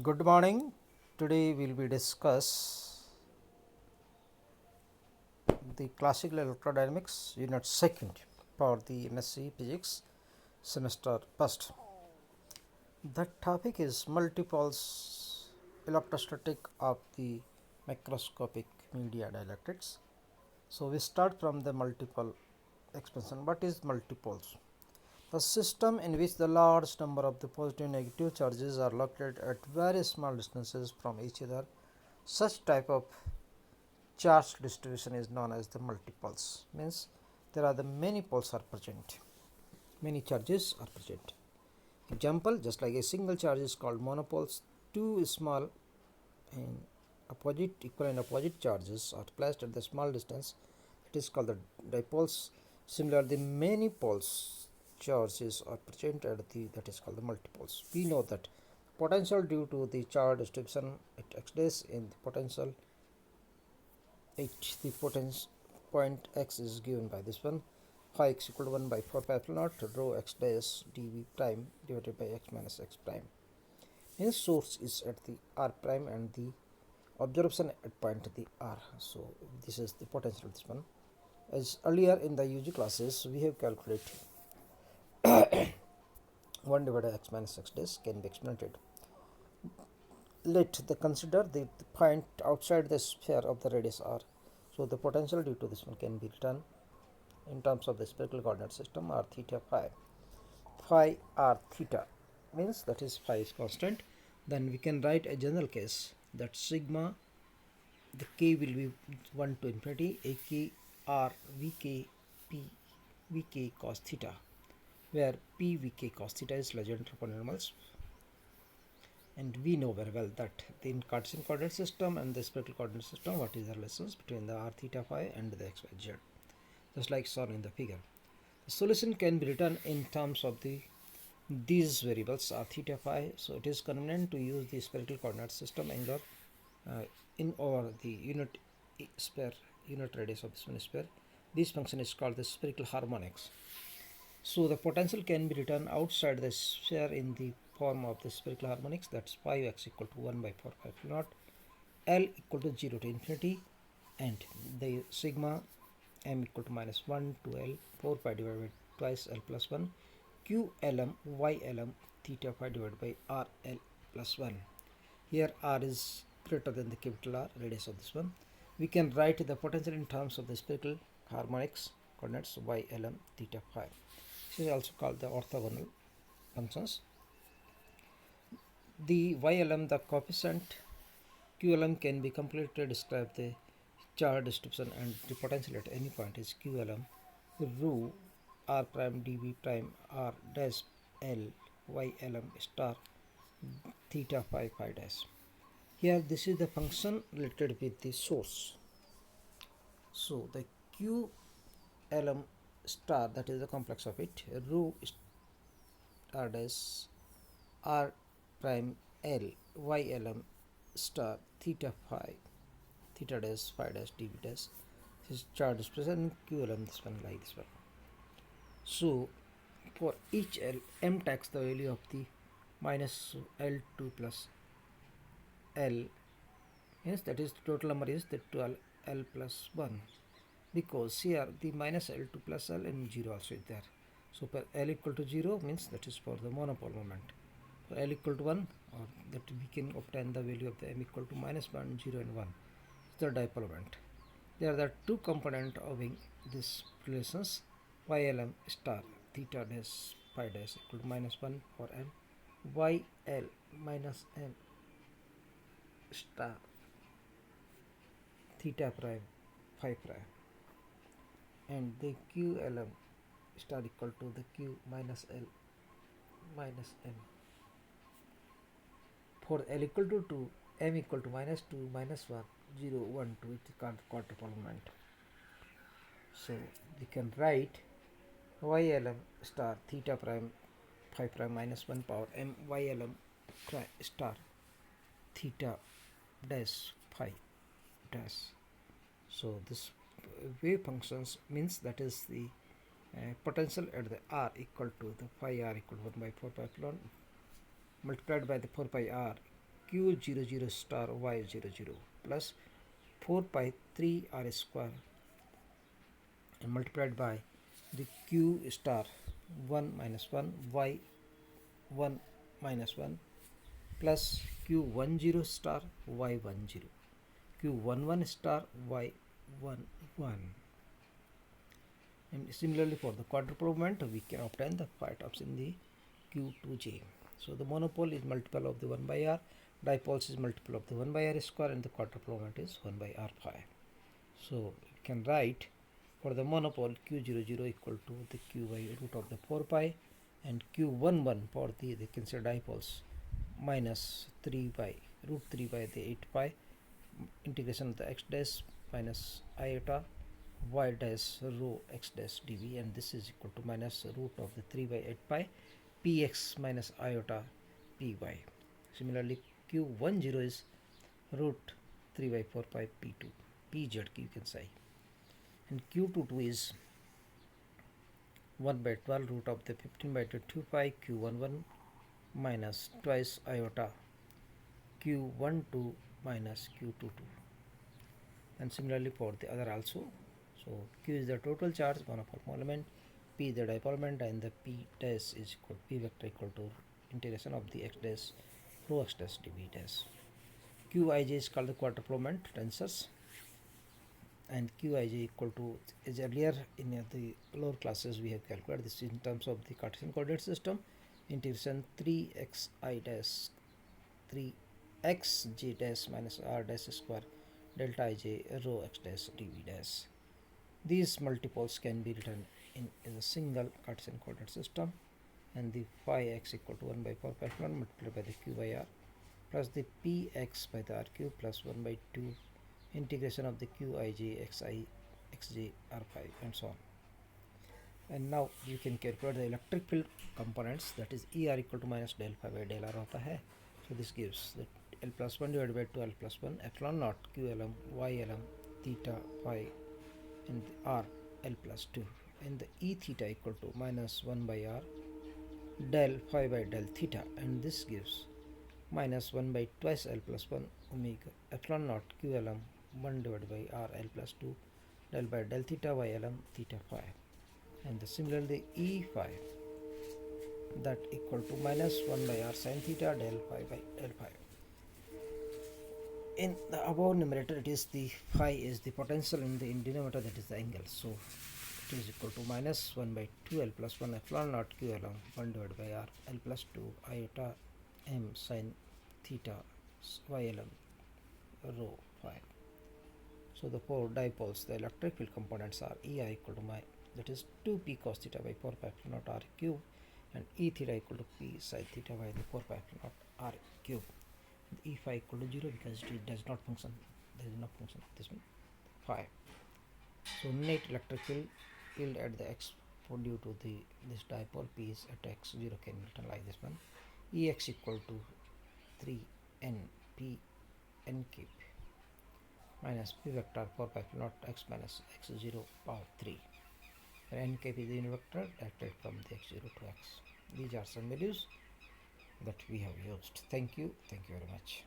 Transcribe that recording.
Good morning. Today we will be discuss the classical electrodynamics unit second for the MSc Physics semester first. The topic is multipoles electrostatic of the microscopic media dielectrics. So we start from the multiple expansion. What is multipoles? The system in which the large number of the positive and negative charges are located at very small distances from each other. Such type of charge distribution is known as the multipoles. Means there are the many poles are present, many charges are present. Example, just like a single charge is called monopoles, two small and opposite equal and opposite charges are placed at the small distance, it is called the dipoles. Similarly, many poles charges are present at the, that is called the multipoles. We know that potential due to the charge distribution at x days in the potential h, the potential point x is given by this one, phi x equal to 1 by 4 pi epsilon naught rho x dash dv prime divided by x minus x prime. Hence source is at the r prime and the observation at point the r. So this is the potential of this one. As earlier in the UG classes we have calculated 1 divided by x minus x dash can be experimented. Let the consider the point outside the sphere of the radius r. So the potential due to this one can be written in terms of the spherical coordinate system r theta phi. Phi r theta means that is phi is constant. Then we can write a general case that sigma, the k will be 1 to infinity a k r v k p v k cos theta, where p v k cos theta is Legendre polynomials. And we know very well that in Cartesian coordinate system and the spherical coordinate system, what is the relations between the r theta phi and the x y z, just like shown in the figure. The solution can be written in terms of these variables are theta phi. So it is convenient to use the spherical coordinate system angular in over the unit sphere, unit radius of this one sphere. This function is called the spherical harmonics. So the potential can be written outside the sphere in the form of the spherical harmonics, that's phi x equal to 1 by 4 pi epsilon naught, L equal to 0 to infinity, and the sigma m equal to minus 1 to L 4 pi divided by twice L plus 1 q lm y lm theta phi divided by r L plus 1. Here r is greater than the capital R, radius of this one. We can write the potential in terms of the spherical harmonics coordinates y lm theta phi. This is also called the orthogonal functions. The ylm, the coefficient qlm can be completely described the charge distribution, and the potential at any point is qlm rho r prime dv prime r dash l ylm star theta phi phi dash. Here this is the function related with the source. So the qlm star, that is the complex of it, rho r dash r prime l ylm star theta phi theta dash phi dash dv dash. This is charge expression qlm, this one like this one. So for each L, m takes the value of the minus L2 plus L. Yes, that is the total number is the 12 L plus 1, because here the minus L2 plus L and 0 also is there. So for L equal to 0 means that is for the monopole moment. For L equal to 1, or that we can obtain the value of the m equal to minus 1, 0 and 1. The dipole moment. There are the two components of this relations, ylm star theta dash phi dash equal to minus 1 for m, yl minus m star theta prime phi prime, and the qlm star equal to the q minus l minus m. For L equal to 2, m equal to minus 2, minus 1, 0, 1, 2, it is called quarter pole moment. So we can write ylm star theta prime phi prime minus 1 power m ylm star theta dash phi dash. So this wave functions means that is the potential at the r equal to the phi r equal to 1 by 4 pi epsilon multiplied by the 4 pi r q00 star y00 plus 4 pi 3 r square and multiplied by the q star 1 minus 1 y 1 minus 1 plus q10 star y10 q11 star y11. And similarly for the quadrupole moment we can obtain the phi tops in the q2j. So the monopole is multiple of the 1 by r, dipoles is multiple of the 1 by r square, and the quadrupole moment is 1 by r phi. So you can write for the monopole q00 equal to the q by root of the 4 pi, and q11 for the consider dipoles minus 3 by root 3 by the 8 pi integration of the x dash minus iota y dash rho x dash dv, and this is equal to minus root of the 3 by 8 pi px minus iota py. Similarly q10 is root 3 by 4 pi p2 pz you can say, and q22 is 1 by 12 root of the 15 by 2 pi q11 minus twice iota q12 minus q22. And similarly for the other also. So q is the total charge monopole element, p the dipole moment, and the p dash is equal p vector equal to integration of the x dash rho x dash dv dash. qij is called the quadrupole moment tensors, and qij equal to, as earlier in the lower classes we have calculated this in terms of the Cartesian coordinate system, integration 3xi dash 3xj dash minus r dash square delta ij rho x dash dv dash. These multipoles can be written in as a single Cartesian coordinate system, and the phi x equal to 1 by 4 pi epsilon multiplied by the q by r plus the px by the r cube plus 1 by 2 integration of the qij xi xj r phi and so on. And now you can calculate the electric field components, that is er equal to minus del phi by del r hota hai. So this gives that L plus 1 divided by 2 L plus 1 epsilon naught q lm y lm theta phi and r L plus 2, and the E theta equal to minus 1 by r del phi by del theta, and this gives minus 1 by twice L plus 1 omega epsilon naught q lm 1 divided by r L plus 2 del by del theta y lm theta phi, and the similarly E phi that equal to minus 1 by r sin theta del phi by del phi. In the above numerator it is the phi is the potential, in the denominator that is the angle, so it is equal to minus 1 by 2 L plus 1 epsilon naught q lm 1 divided by r L plus 2 iota m sin theta y lm rho phi. So the four dipoles, the electric field components are E I equal to my, that is 2p cos theta by 4 pi epsilon naught r cube, and E theta equal to p sin theta by the 4 pi epsilon naught r cube. E phi equal to 0 because it does not function, there is no function of this one phi. So net electric field at the x due to the this dipole p is at x 0 can be written like this one, Ex equal to 3 n p n cube minus p vector 4 pi naught x minus x 0 power 3, where n cap is the unit vector directed from the x 0 to x. These are some values that we have used. Thank you very much.